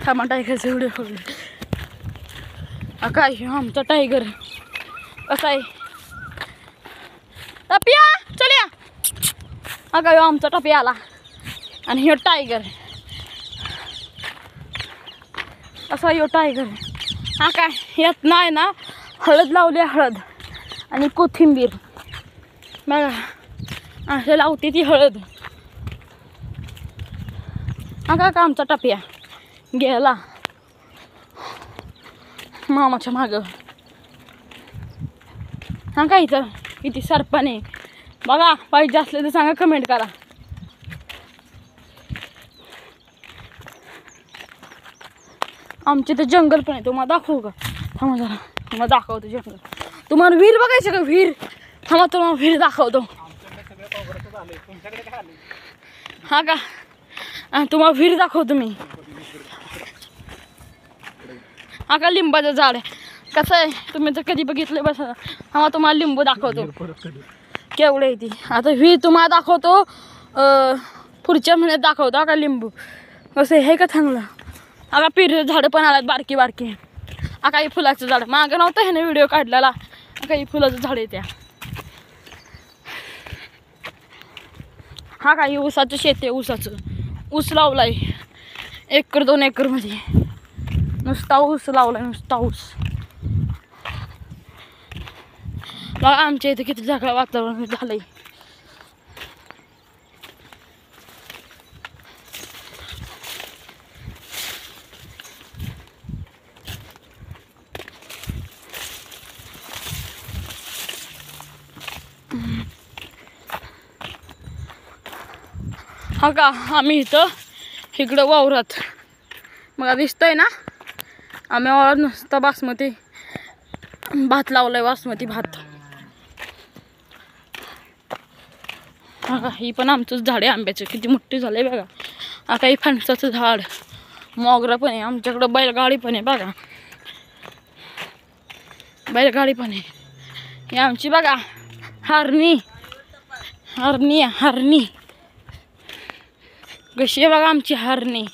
थांबा टायगरचे व्हिडिओ काढले. काय आमचा टायगर कसा आहे टपिया चल या. काय आमचा टपिया आला आणि ह्यो टायगर असा ह्यो टायगर. हा काय यात नाही ना हळद लावली हळद आणि कोथिंबीर बघा असं लावते ती हळद. हा का आमचा टपिया गेला मामाच्या मागं. हा का इथं किती सरपणे बघा. पाहिजे असले तर सांगा कमेंट करा. आमचे तर जंगल पण आहे. तुम्हाला दाखवू का थांबा जरा तुम्हाला दाखवतो जंगल. तुम्हाला विहीर बघायचं का विहीर. थांबा तुम्हाला विहीर दाखवतो. हा का तुम्हाला विहीर दाखवतो मी. हा का लिंबाचं झाड आहे. कसं आहे तुम्ही तर कधी बघितलं बस. हा तुम्हाला लिंबू दाखवतो केवढे आहे ती. आता विहीर तुम्हाला दाखवतो पुढच्या महिन्यात दाखवतो. हा का लिंबू कसं आहे का चांगलं. हा का पेरू झाडं पण आल्यात बारकी बारकी. हा काही फुलाचं झाड मागं नव्हतं ह्याने व्हिडिओ काढलेला. काही फुलाचं झाड आहे त्या. हा काही ऊसाचं शेत आहे. ऊसाचं ऊस लावलाय 1 2 एकर मध्ये नुसता ऊस लावलाय नुसता ऊस. बघा आमच्या इथे किती जागा वातावरण झालंय. हा का आम्ही इथं इकडं वावरात मला दिसतंय ना. आम्ही वावरात नुसतं बासमती भात लावलाय. बासमती भात. हा का ही पण आमचंच झाड आहे आंब्याचं. किती मोठी झालंय बघा. हा काही फणसाचं झाड मोगरा पण आहे. आमच्याकडं बैलगाडी पण आहे बघा. बैलगाडी पण आहे. ही आमची बघा हरणी हरणी हरणी कशी आहे बघा आमची हरणी.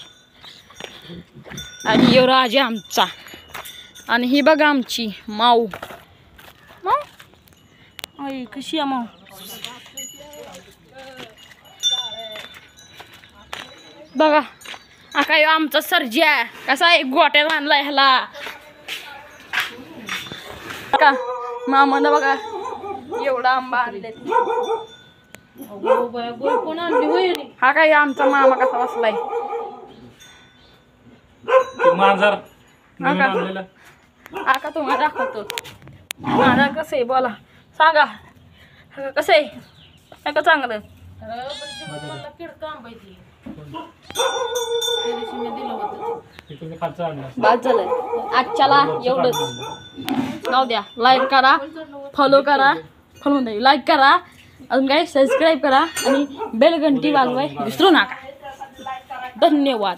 आणि यो राजा आमचा. आणि ही बघा आमची माऊ. माऊ कशी आहे माऊ. बघा हा काय आमचा सर्जा कसा आहे गोट्यात आणलाय ह्याला. का मामानं बघा एवढा आंबा आणले. हा काय आमचा मामा कसा बसलाय. आका तुम्हाला दाखवतो. माझा कसं आहे बोला सांगा कसं आहे का चांगलं. बाद झालंय आजच्याला एवढंच. जाऊ द्या. लाईक करा फॉलो करा. फॉलो नाही लाईक करा अजून काय सबस्क्राईब करा आणि बेल घंटी वाजवाय विसरू नका. धन्यवाद.